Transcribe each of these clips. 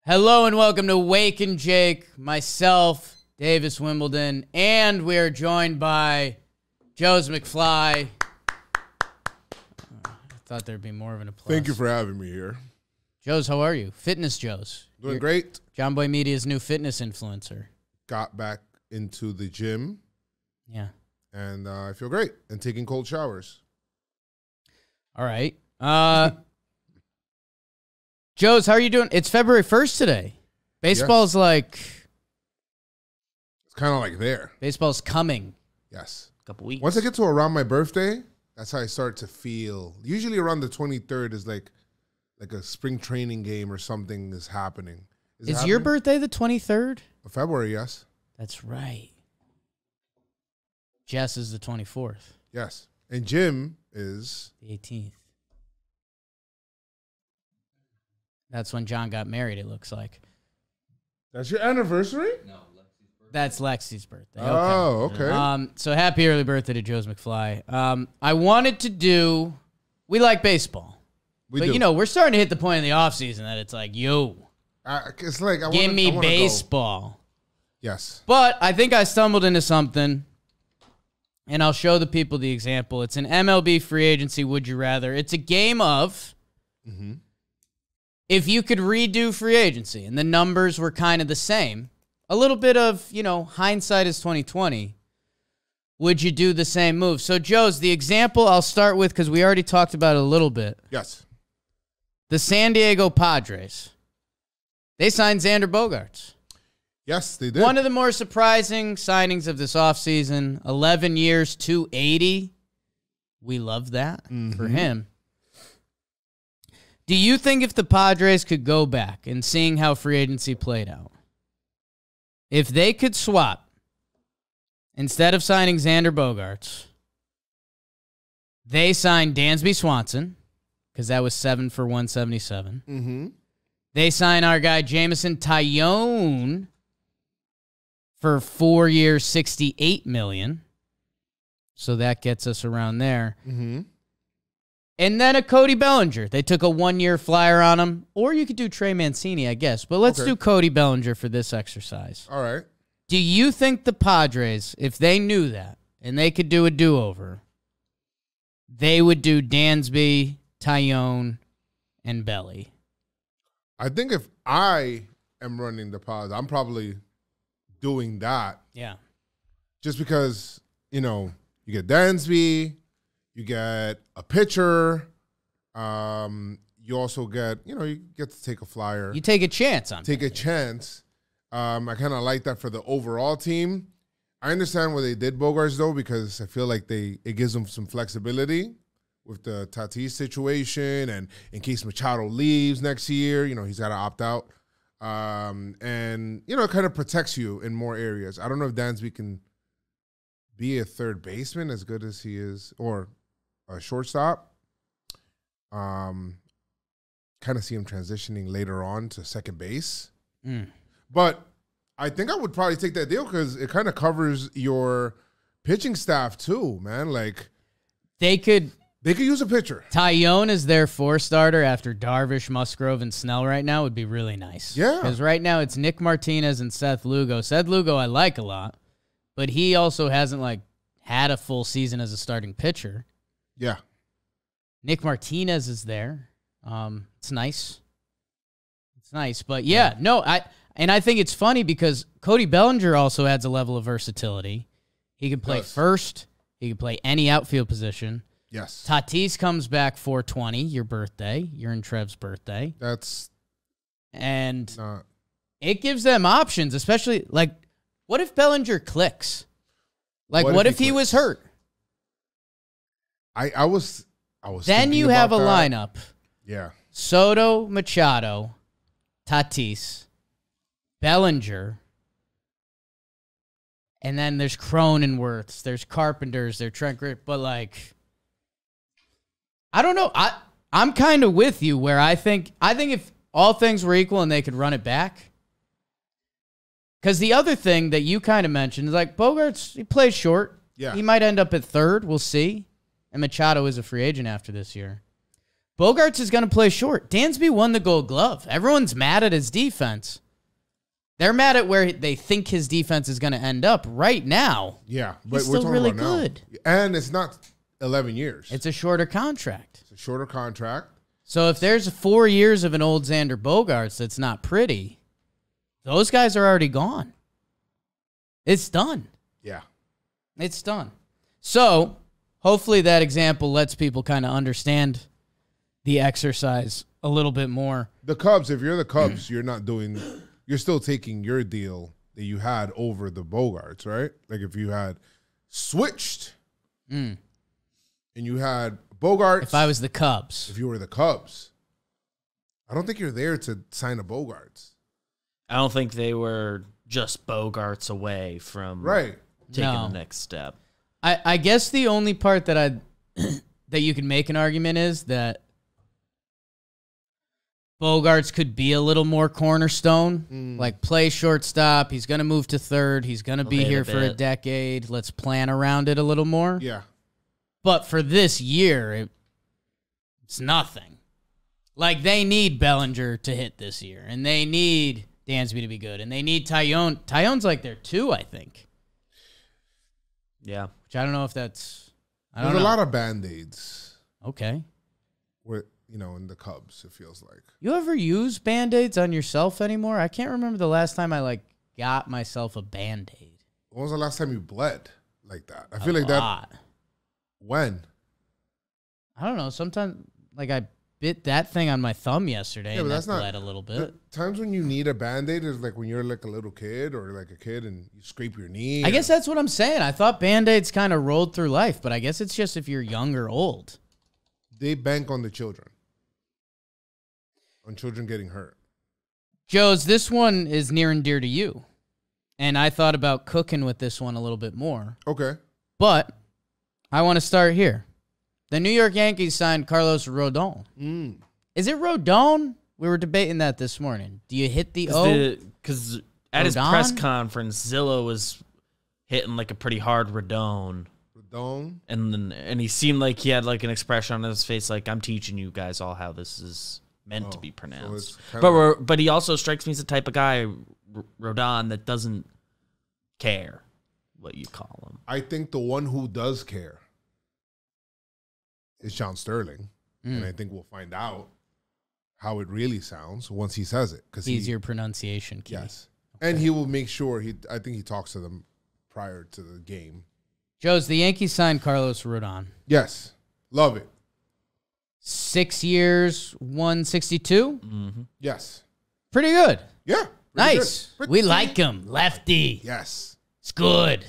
Hello and welcome to Wake and Jake, myself, Davis Wimbledon, and we are joined by Joez McFly. I thought there'd be more of an applause. Thank you for having me here. Joez, how are you? Fitness Joez. Doing great. John Boy Media's new fitness influencer. Got back into the gym. Yeah. And I feel great. And taking cold showers. All right. Joez, how are you doing? It's February 1st today. Baseball's like... It's kind of like there. Baseball's coming. Yes. A couple weeks. Once I get to around my birthday, that's how I start to feel. Usually around the 23rd is like a spring training game or something is happening. Is your birthday the 23rd? Of February, yes. That's right. Jess is the 24th. Yes. And Jim is... The 18th. That's when John got married, it looks like. That's your anniversary? No, Lexi's birthday. That's Lexi's birthday. Oh, okay. So happy early birthday to Joez McFly. I wanted to do... We like baseball. But, you know, we're starting to hit the point in the offseason that it's like, yo. It's like... Give me baseball. Yes. But I think I stumbled into something, and I'll show the people the example. It's an MLB free agency, would you rather. It's a game of... Mm-hmm. If you could redo free agency and the numbers were kind of the same, a little bit of, you know, hindsight is 2020, would you do the same move? So, Joez, the example I'll start with, because we already talked about it a little bit. Yes. The San Diego Padres. They signed Xander Bogaerts. Yes, they did. One of the more surprising signings of this offseason, 11 years, $280. We love that for him. Do you think if the Padres could go back and seeing how free agency played out, if they could swap, instead of signing Xander Bogaerts, they signed Dansby Swanson, because that was 7 for $177. Mm-hmm. They signed our guy Jameson Taillon for 4 years, $68 million. So that gets us around there. Mm-hmm. And then a Cody Bellinger. They took a 1-year flyer on him. Or you could do Trey Mancini, I guess. But let's do Cody Bellinger for this exercise. All right. Do you think the Padres, if they knew that, and they could do a do-over, they would do Dansby, Taillon, and Belly? I think if I am running the Pods, I'm probably doing that. Yeah. Just because, you know, you get Dansby, you get a pitcher, you also get, you know, you get to take a flyer. You take a chance on Take a chance. I kind of like that for the overall team. I understand why they did Bogaerts, though, because I feel like it gives them some flexibility with the Tatis situation, and in case Machado leaves next year, you know, he's got to opt out. And, you know, it kind of protects you in more areas. I don't know if Dansby can be a third baseman as good as he is, or a shortstop. Kind of see him transitioning later on to second base. But I think I would probably take that deal because it kind of covers your pitching staff too, man. Like They could use a pitcher. Taillon is their 4-starter after Darvish, Musgrove, and Snell right now would be really nice. Yeah. Because right now it's Nick Martinez and Seth Lugo. Seth Lugo I like a lot, but he also hasn't, like, had a full season as a starting pitcher. Yeah. Nick Martinez is there. It's nice. It's nice. But, yeah, no, I think it's funny because Cody Bellinger also adds a level of versatility. He can play first. He can play any outfield position. Yes. Tatis comes back 4/20, your birthday. You're in Trev's birthday. And it gives them options, especially, like, what if Bellinger clicks? Like, what if he was hurt? I was Then you have a lineup. Yeah. Soto, Machado, Tatis, Bellinger, and then there's Cronenworths, there's Carpenters, there's Trent Griffin, but, like, I don't know. I'm kind of with you where I think if all things were equal and they could run it back. Because the other thing that you kind of mentioned is, like, Bogaerts, he plays short. Yeah. He might end up at third. We'll see. And Machado is a free agent after this year. Bogarts is going to play short. Dansby won the Gold Glove. Everyone's mad at his defense. They're mad at where they think his defense is going to end up right now. Yeah, but he's we're still talking really about good. Now. And it's not 11 years. It's a shorter contract. It's a shorter contract. So if there's 4 years of an old Xander Bogaerts that's not pretty, those guys are already gone. It's done. Yeah. It's done. So hopefully that example lets people kind of understand the exercise a little bit more. The Cubs, if you're the Cubs, you're still taking your deal that you had over the Bogarts, right? Like if you had switched and you had Bogarts. If I was the Cubs. If you were the Cubs, I don't think you're there to sign a Bogarts. I don't think they were just Bogarts away from taking the next step. I guess the only part that that you can make an argument is that Bogarts could be a little more cornerstone, like play shortstop. He's going to move to third. He's going to be here for a decade. Let's plan around it a little more. Yeah. But for this year, it's nothing. Like, they need Bellinger to hit this year, and they need Dansby to be good, and they need Tyone. Tyone's like their 2, I think. Yeah. Which I don't know if that's... There's a lot of Band-Aids. Okay. Where, in the Cubs, it feels like. You ever use Band-Aids on yourself anymore? I can't remember the last time I, got myself a Band-Aid. When was the last time you bled like that? I feel like that... When? I don't know. Sometimes, I bit that thing on my thumb yesterday, and that bled a little bit. The times when you need a Band-Aid is like when you're like a little kid or like a kid and you scrape your knee. I guess that's what I'm saying. I thought Band-Aids kind of rolled through life, but I guess it's just if you're young or old. They bank on the children. On children getting hurt. Joez, this one is near and dear to you. And I thought about cooking with this one a little bit more. Okay. But I want to start here. The New York Yankees signed Carlos Rodon. Is it Rodon? We were debating that this morning. Do you hit the O? Because at his press conference, Zillow was hitting a pretty hard Rodon. Rodon? And he seemed like he had an expression on his face like, I'm teaching you guys all how this is meant to be pronounced. So but he also strikes me as the type of guy, Rodon, that doesn't care what you call him. I think the one who does care is John Sterling. And I think we'll find out how it really sounds once he says it. He's your pronunciation key. Yes. Okay. And he will make sure, I think he talks to them prior to the game. Joez, the Yankees signed Carlos Rodon. Yes. Love it. 6 years, 162? Yes. Pretty good. Yeah. Nice. We like him. Lefty. Yes. It's good.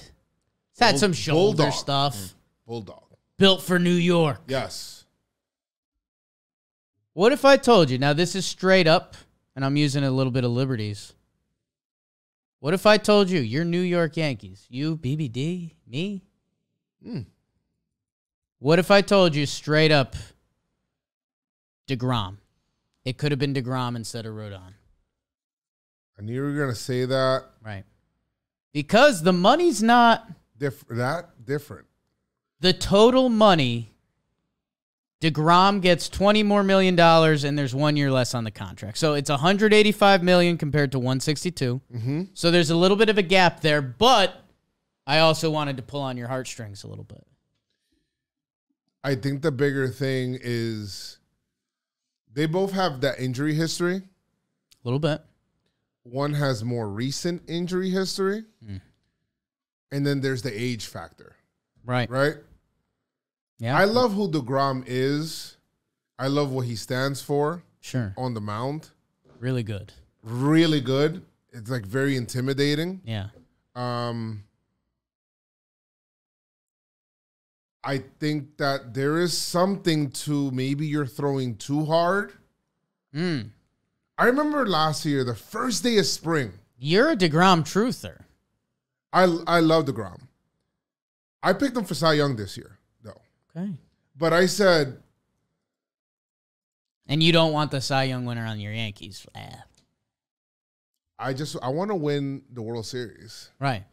It's had some shoulder stuff. Bulldog. Built for New York. Yes. What if I told you, now this is straight up, and I'm using a little bit of liberties. What if I told you, you're New York Yankees, you, BBD, me? What if I told you straight up, DeGrom? It could have been DeGrom instead of Rodon. I knew you were going to say that. Right. Because the money's not... different. The total money, DeGrom gets $20 more million, and there's 1 year less on the contract. So it's $185 million compared to $162. So there's a little bit of a gap there, but I also wanted to pull on your heartstrings a little bit. I think the bigger thing is they both have that injury history. A little bit. One has more recent injury history. And then there's the age factor. Right. Right? Yeah. I love who DeGrom is. I love what he stands for. Sure. On the mound. Really good. Really good. It's very intimidating. Yeah. I think that there is something to maybe you're throwing too hard. I remember last year, the first day of spring. You're a DeGrom truther. I love DeGrom. I picked him for Cy Young this year, though. Okay. But I said... And you don't want the Cy Young winner on your Yankees. I want to win the World Series. Right.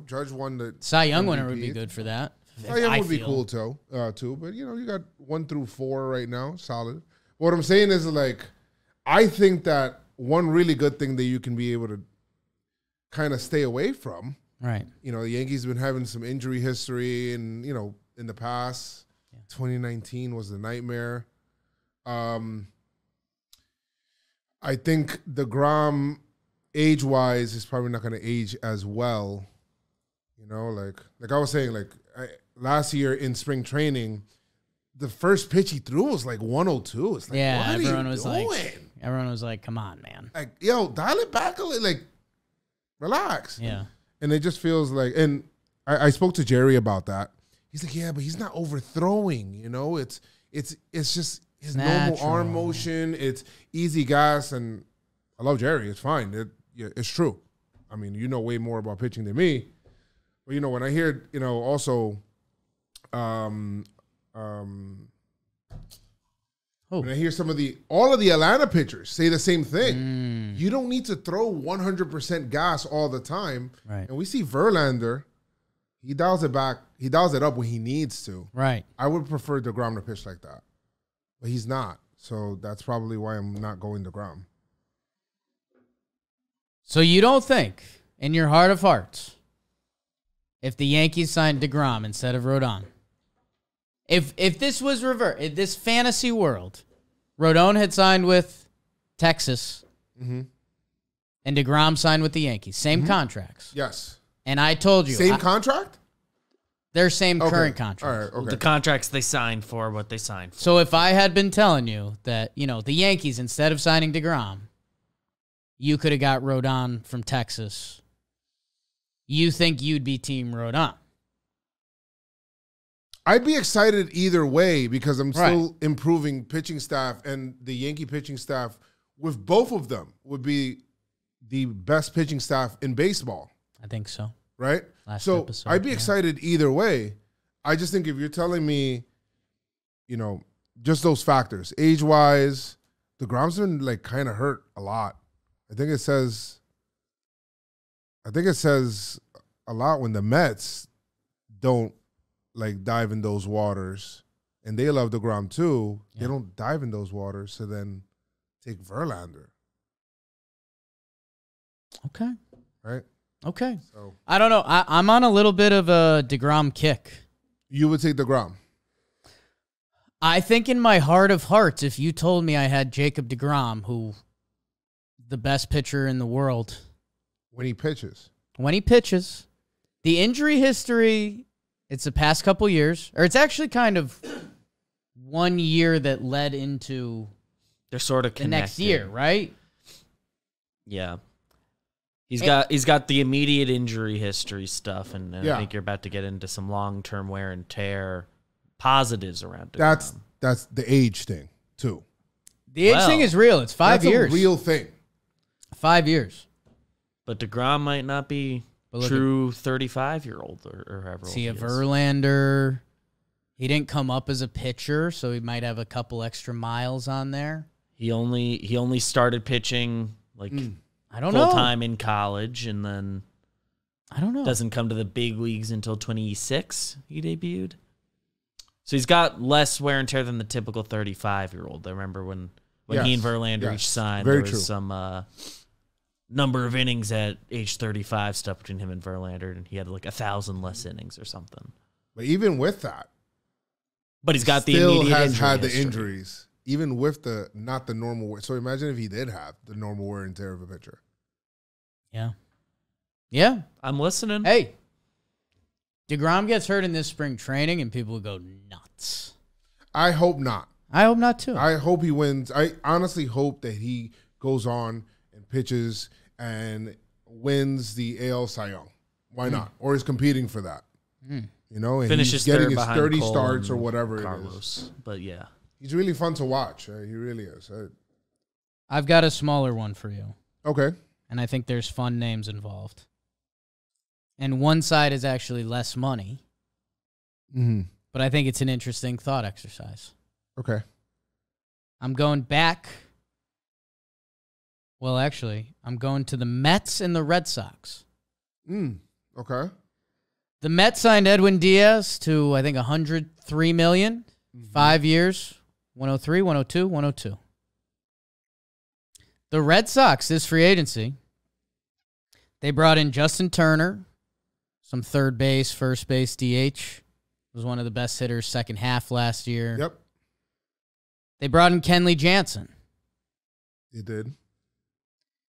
Judge won the Cy Young MVP. winner would be good for that. Cy Young would be cool too. But you got 1 through 4 right now, solid. What I'm saying is like, I think that one really good thing that you can be able to kind of stay away from. Right. The Yankees have been having some injury history, and in the past, 2019 was the nightmare. I think DeGrom, age-wise, is probably not going to age as well. Like I was saying, last year in spring training, the first pitch he threw was like 102. It's like, what everyone are you doing? Everyone was like, come on, man. Like, yo, dial it back a little, relax. Yeah. And it just feels like, and I spoke to Jerry about that. He's like, yeah, but he's not overthrowing, it's just his normal arm motion. It's easy gas, and I love Jerry. It's fine. It's true. I mean, you know way more about pitching than me. But, when I hear, also, when I hear all of the Atlanta pitchers say the same thing. You don't need to throw 100% gas all the time. Right. And we see Verlander, he dials it back. He dials it up when he needs to. Right. I would prefer DeGrom to pitch like that. But he's not. So that's probably why I'm not going DeGrom. So you don't think, in your heart of hearts, if the Yankees signed DeGrom instead of Rodon, if this was reversed, if this fantasy world, Rodon had signed with Texas, and DeGrom signed with the Yankees, same contracts. Yes. And I told you. Same contract? Their same current contracts. All right, okay. The contracts they signed for, what they signed for. So if I had been telling you that, the Yankees, instead of signing DeGrom, you could have got Rodon from Texas, you think you'd be Team Rodon? I'd be excited either way because I'm still improving pitching staff, and the Yankee pitching staff with both of them would be the best pitching staff in baseball. I think so. Right? Last so episode, I'd be excited either way. I just think if you're telling me, just those factors, age-wise, DeGrom's been kind of hurt a lot. I think it says a lot when the Mets don't dive in those waters, and they love DeGrom too. Yeah. They don't dive in those waters, so then take Verlander. Okay. Right? Okay. So I don't know. I'm on a little bit of a DeGrom kick. You would take DeGrom? I think in my heart of hearts, if you told me I had Jacob DeGrom, who the best pitcher in the world. When he pitches. The injury history, it's the past couple years, or it's actually kind of 1 year that led into they're sort of the next year, right? Yeah. He's got the immediate injury history stuff, and I think you're about to get into some long-term wear and tear positives around it. That's the age thing, too. The age thing is real. It's 5 years. That's a real thing. 5 years. But DeGrom might not be true 35-year-old or however old he is. Verlander, he didn't come up as a pitcher, so he might have a couple extra miles on there. He only started pitching I don't know. Full time in college, and then I don't know. Doesn't come to the big leagues until 26. He debuted, so he's got less wear and tear than the typical 35-year-old. I remember when he and Verlander each signed, there was some number of innings at age 35 stuff between him and Verlander, and he had 1,000 less innings or something. But even with that, but he's got the immediate has injury had history. the injuries. Even with not the normal wear. So imagine if he did have the normal wear and tear of a pitcher. Yeah. Yeah. I'm listening. Hey, DeGrom gets hurt in this spring training and people go nuts. I hope not. I hope not too. I hope he wins. I honestly hope that he goes on and pitches and wins the AL Cy Young. Why not? Or is competing for that. And Finishes he's getting third his behind 30 Cole starts or and whatever Carlos. it is. But yeah. He's really fun to watch. He really is. I've got a smaller one for you. Okay. And I think there's fun names involved. And one side is actually less money. But I think it's an interesting thought exercise. Okay. I'm going back. Well, actually, I'm going to the Mets and the Red Sox. Okay. The Mets signed Edwin Diaz to, I think, $103 million, 5 years, 103, 102, 102. The Red Sox, this free agency, they brought in Justin Turner, some third base, first base, DH. Was one of the best hitters second half last year. Yep. They brought in Kenley Jansen. They did.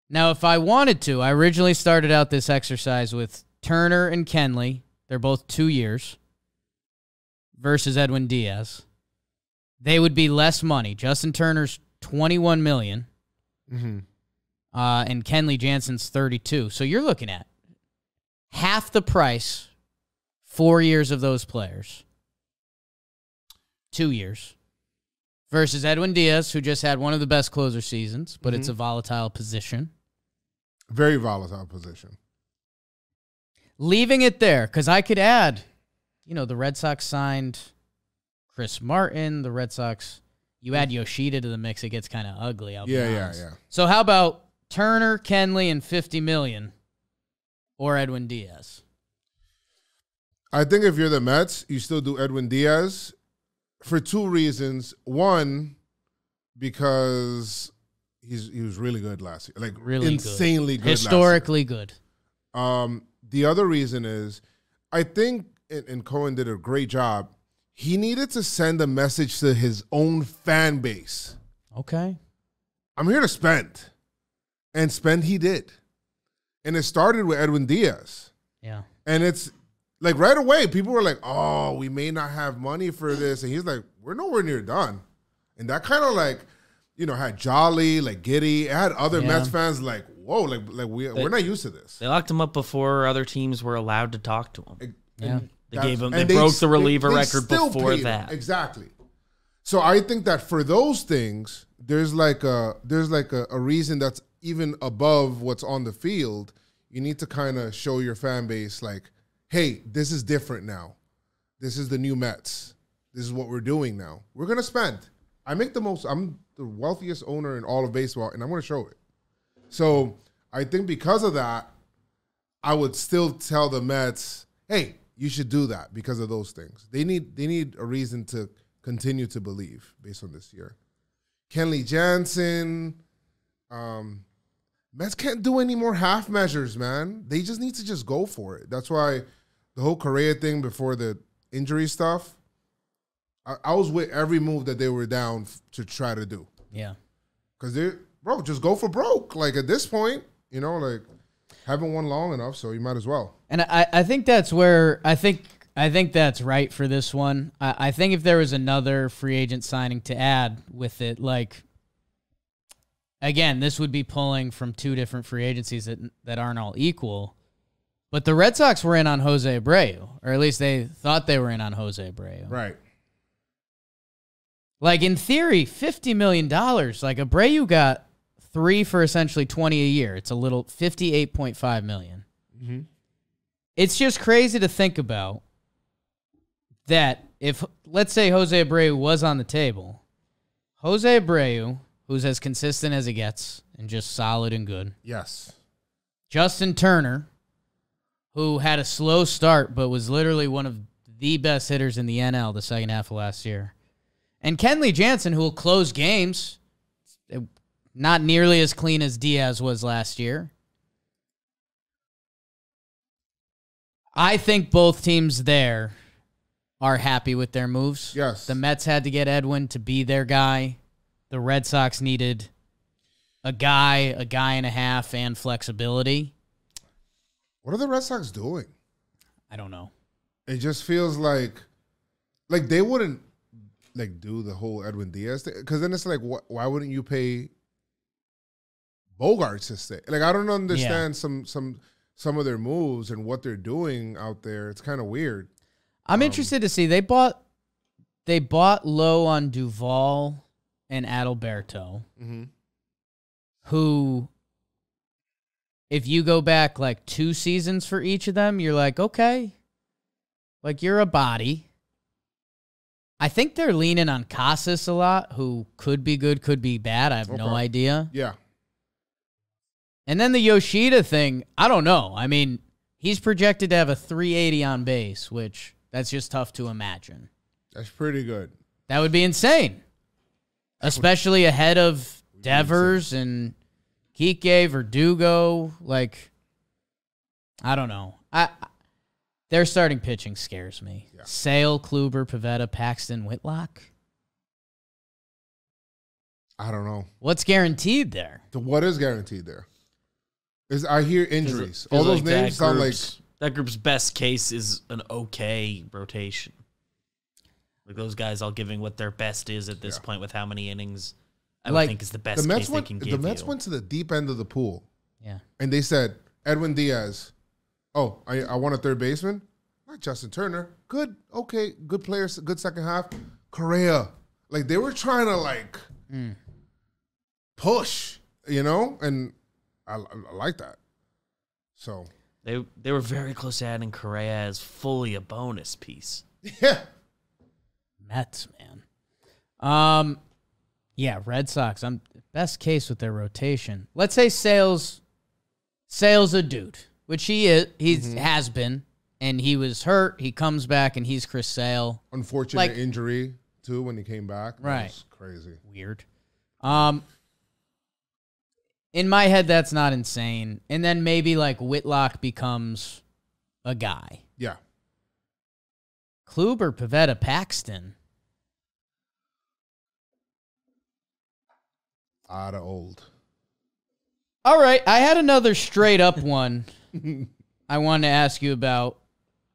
Now, if I wanted to, I originally started out this exercise with Turner and Kenley. They're both 2 years. Versus Edwin Diaz. They would be less money. Justin Turner's $21 million. Mm-hmm. And Kenley Jansen's 32. So you're looking at half the price, 4 years of those players. 2 years. Versus Edwin Diaz, who just had one of the best closer seasons, but it's a volatile position. Very volatile position. Leaving it there, because I could add, the Red Sox signed Chris Martin. The Red Sox, you add Yoshida to the mix, it gets kind of ugly. Yeah. So how about Turner, Kenley, and $50 million, or Edwin Diaz? I think if you're the Mets, you still do Edwin Diaz for 2 reasons. One, because he was really good last year, like really insanely good, historically good. The other reason is, I think, and Cohen did a great job. He needed to send a message to his own fan base. Okay, I'm here to spend, and spend he did, and it started with Edwin Diaz. Yeah, and it's. Like, right away, people were like, oh, we may not have money for this. And he's like, we're nowhere near done. And that kind of, like, had Jolly, like Giddy. It had other Mets fans like, whoa, we're not used to this. They locked him up before other teams were allowed to talk to him. They broke the reliever record before that. Exactly. So I think that for those things, there's like a reason that's even above what's on the field. You need to kind of show your fan base, like, hey, this is different now. This is the new Mets. This is what we're doing now. We're going to spend. I'm the wealthiest owner in all of baseball, and I'm going to show it. So I think because of that, I would still tell the Mets, hey, you should do that because of those things. They need a reason to continue to believe based on this year. Kenley Jansen, Mets can't do any more half measures, man. They just need to just go for it. That's why the whole Correa thing before the injury stuff, I was with every move that they were down to try to do. Yeah. Because just go for broke. Like, at this point, haven't won long enough, so you might as well. And I think that's where I think that's right for this one. I think if there was another free agent signing to add with it, like, again, this would be pulling from 2 different free agencies that aren't all equal. But the Red Sox were in on Jose Abreu, or at least they thought they were in on Jose Abreu. Right. Like, in theory, $50 million. Like, Abreu got 3 for essentially 20 a year. It's a little $58.5 million. Mm-hmm. It's just crazy to think about that if, let's say, Jose Abreu was on the table, Jose Abreu, who's as consistent as it gets and just solid and good. Yes. Justin Turner, who had a slow start but was literally one of the best hitters in the NL the second half of last year. And Kenley Jansen, who will close games, not nearly as clean as Diaz was last year. I think both teams there are happy with their moves. Yes. The Mets had to get Edwin to be their guy. The Red Sox needed a guy and a half, and flexibility. What are the Red Sox doing? I don't know. It just feels like they wouldn't do the whole Edwin Diaz thing, because then it's like, why wouldn't you pay Bogarts to stay? Like, I don't understand some of their moves and what they're doing out there. It's kind of weird. I'm interested to see. They bought low on Duvall and Adalberto, who, if you go back like 2 seasons for each of them, you're like, okay, like, you're a body. I think they're leaning on Casas a lot, who could be good, could be bad. I have no idea. Yeah. And then the Yoshida thing, I don't know. I mean, He's projected to have a 380 on base, which that's just tough to imagine. That's pretty good. That would be insane, especially ahead of Devers and Kike, Verdugo. Like, I don't know. Their starting pitching scares me. Yeah. Sale, Kluber, Pivetta, Paxton, Whitlock. I don't know. What's guaranteed there? What is guaranteed there? I hear injuries. All those names sound like... That group's best case is an okay rotation. Like those guys all giving what their best is at this point with how many innings I would think is the best case they can give you. The Mets went to the deep end of the pool. Yeah. And they said, Edwin Diaz. Oh, I want a third baseman? Not Justin Turner. Good, okay, good players, good second half. Correa. Like, they were trying to, like, push, you know? And I like that. So. They were very close to adding Correa as fully a bonus piece. Yeah. Mets, man. Yeah, Red Sox. Best case with their rotation. Let's say Sale's a dude, which he is. He has been, and he was hurt. He comes back, and he's Chris Sale. Unfortunate injury too when he came back. Right, that was crazy, weird. In my head, that's not insane. And then maybe like Whitlock becomes a guy. Yeah. Kluber, Pivetta, Paxton. Outta old. All right, I had another straight up one I wanted to ask you about.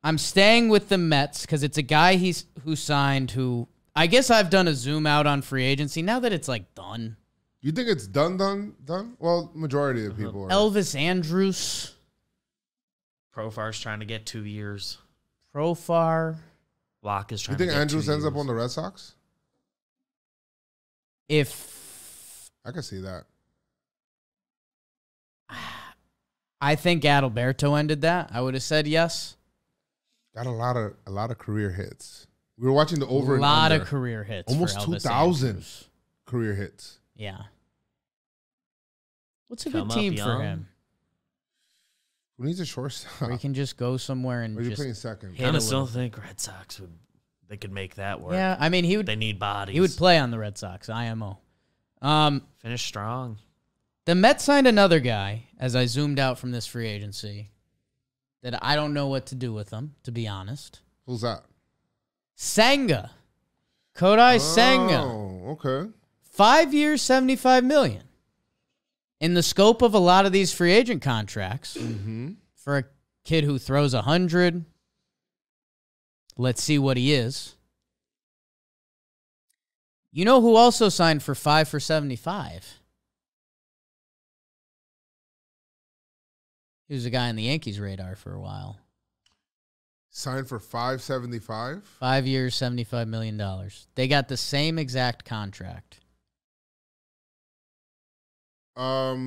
I'm staying with the Mets because it's a guy who signed who I guess I've done a zoom out on free agency now that it's like done. You think it's done? Well, majority of people are. Elvis Andrus. Profar's trying to get 2 years. Profar. Locke is trying to get 2 years. You think Andrus ends up on the Red Sox? If I can see that. I think Adalberto ended that. I would have said yes. Got a lot of career hits. We were watching the over. A lot of career hits. Almost 2,000 career hits. Yeah. What's a good team for him? Who needs a shortstop? Where he can just go somewhere and just playing second. I kind of still think Red Sox they could make that work. Yeah, I mean they need bodies. He would play on the Red Sox, IMO. Finish strong. The Mets signed another guy, as I zoomed out from this free agency, that I don't know what to do with him, to be honest. Who's that? Senga. Kodai Senga. Oh, okay. 5 years, $75 million. In the scope of a lot of these free agent contracts, for a kid who throws 100, let's see what he is. You know who also signed for 5 for 75? He was a guy on the Yankees' radar for a while. Signed for $575? 5 years, $75 million. They got the same exact contract. Oh,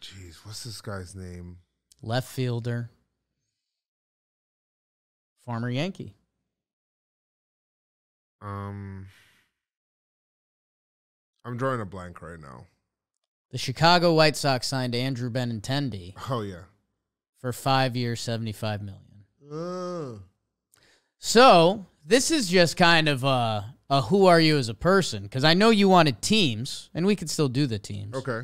jeez. What's this guy's name? Left fielder. Former Yankee. I'm drawing a blank right now. The Chicago White Sox signed Andrew Benintendi. Oh, yeah. For 5 years, $75 million. So, this is just kind of a who are you as a person? Because I know you wanted teams, and we could still do the teams. Okay.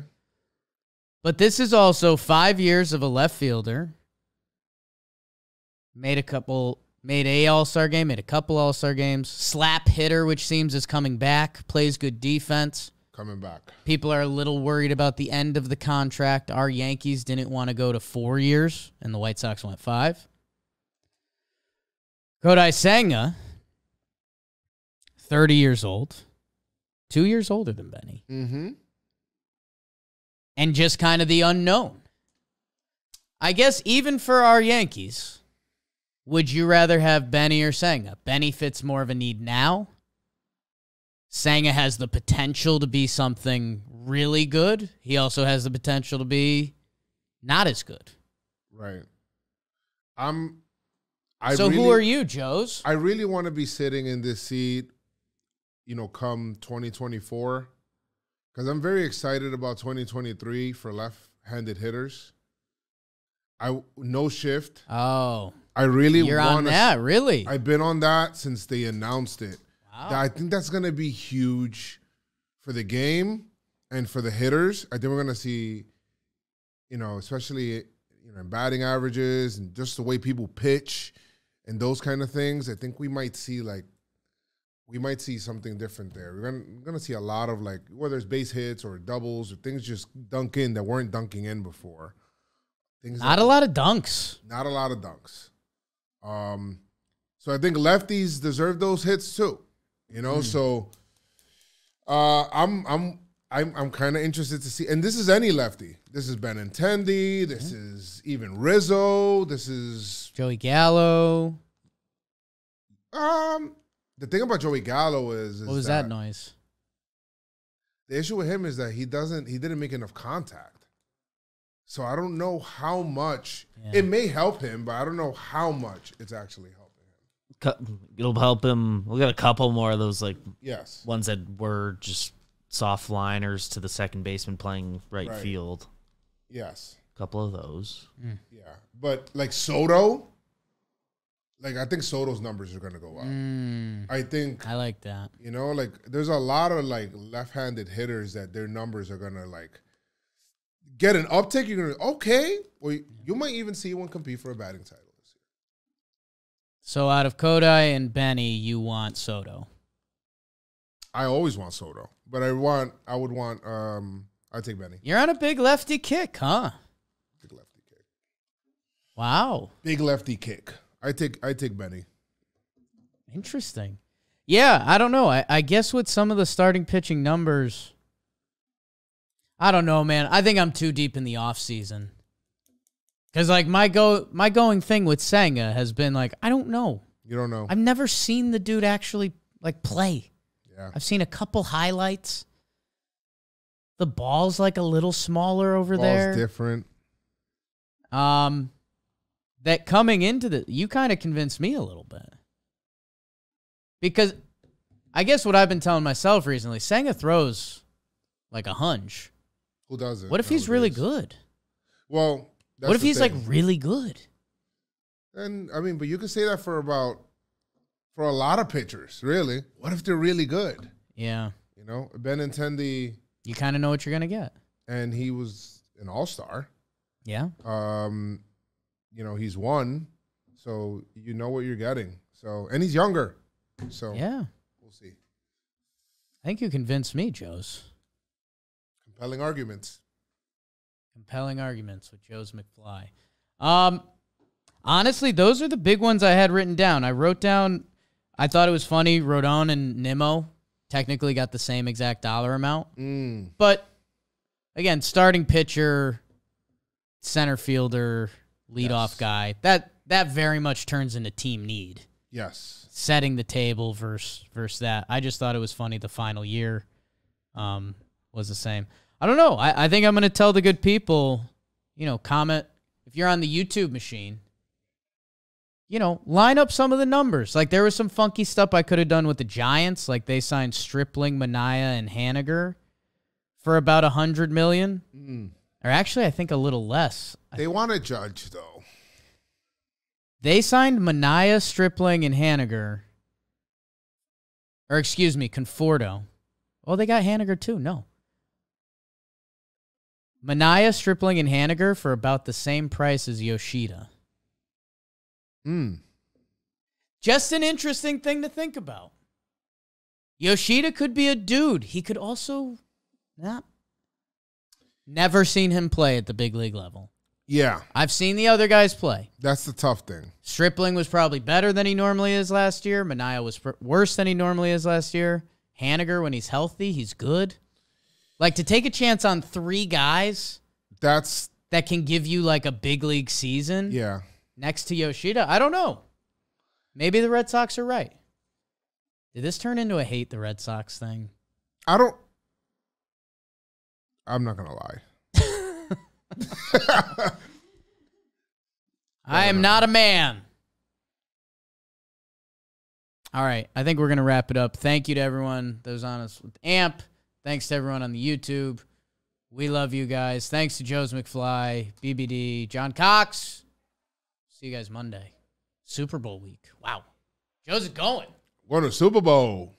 But this is also 5 years of a left fielder. Made a All-Star game, made a couple All-Star games. Slap hitter, which seems is coming back. Plays good defense. Coming back. People are a little worried about the end of the contract. Our Yankees didn't want to go to 4 years, and the White Sox went 5. Kodai Senga, 30 years old. 2 years older than Benny. And just kind of the unknown. I guess even for our Yankees, would you rather have Benny or Senga? Benny fits more of a need now. Senga has the potential to be something really good. He also has the potential to be not as good. Right. Who are you, Joez? I really want to be sitting in this seat, come 2024, because I'm very excited about 2023 for left-handed hitters. No shift. Oh, I really you're on that, really? I've been on that since they announced it. Wow. I think that's going to be huge for the game and for the hitters. I think we're going to see, especially in batting averages and just the way people pitch and those kind of things. I think we might see something different there. We're gonna see a lot of whether it's base hits or doubles or things just dunk in that weren't dunking in before. Not a lot of dunks. Not a lot of dunks. So I think lefties deserve those hits too. So I'm kind of interested to see. And this is any lefty. This is Benintendi. This is even Rizzo. This is Joey Gallo. The thing about Joey Gallo is what was that noise? The issue with him is that he didn't make enough contact. So I don't know how much it may help him, but I don't know how much it's actually helping him. It'll help him. We'll get a couple more of those ones that were just soft liners to the second baseman playing right field. Yes. A couple of those. Yeah. But Soto, I think Soto's numbers are going to go up. I like that. There's a lot of left-handed hitters that their numbers are going to get an uptick. You're going to, okay. Well, you might even see one compete for a batting title this year. So out of Kodai and Benny, you want Soto? I always want Soto, but I'd take Benny. You're on a big lefty kick, huh? Big lefty kick. Wow. Big lefty kick. I take Benny. Interesting. Yeah, I don't know. I guess with some of the starting pitching numbers, I don't know, man. I think I'm too deep in the offseason. Because my going thing with Senga has been I don't know. You don't know. I've never seen the dude actually play. Yeah. I've seen a couple highlights. The ball's a little smaller over there. Ball's different. That coming into you kind of convinced me a little bit. Because I guess what I've been telling myself recently, Senga throws like a hunch. Who does it? What if he's really good? Well, what if he's really good? And but you could say that for a lot of pitchers, really. What if they're really good? Yeah. Benintendi. You kind of know what you're gonna get. And he was an all-star. Yeah. He's won, so you know what you're getting. So, and he's younger. So yeah, we'll see. I think you convinced me, Joez. Compelling arguments. Compelling arguments with Joez McFly. Honestly, those are the big ones I had written down. I wrote down, I thought it was funny, Rodon and Nimmo technically got the same exact dollar amount. But, again, starting pitcher, center fielder, leadoff guy, that very much turns into team need. Yes. Setting the table versus that. I just thought it was funny the final year was the same. I don't know. I think I'm going to tell the good people, comment. If you're on the YouTube machine, line up some of the numbers. There was some funky stuff I could have done with the Giants. They signed Stripling, Manaea, and Haniger for about $100 million. Or actually, I think a little less. They want a Judge, though. They signed Manaea, Stripling, and Haniger. Or excuse me, Conforto. Oh, they got Haniger too. No. Manaea, Stripling, and Haniger for about the same price as Yoshida. Just an interesting thing to think about. Yoshida could be a dude. He could also not. Never seen him play at the big league level. Yeah. I've seen the other guys play. That's the tough thing. Stripling was probably better than he normally is last year. Manaea was worse than he normally is last year. Haniger, when he's healthy, he's good. To take a chance on three guys that can give you a big league season. Yeah. Next to Yoshida, I don't know. Maybe the Red Sox are right. Did this turn into a hate the Red Sox thing? I'm not going to lie. I am not a man. All right. I think we're going to wrap it up. Thank you to everyone that was on us with AMP. Thanks to everyone on the YouTube. We love you guys. Thanks to Joez McFly, BBD, John Cox. See you guys Monday. Super Bowl week. Wow. Joe's going. Going to Super Bowl.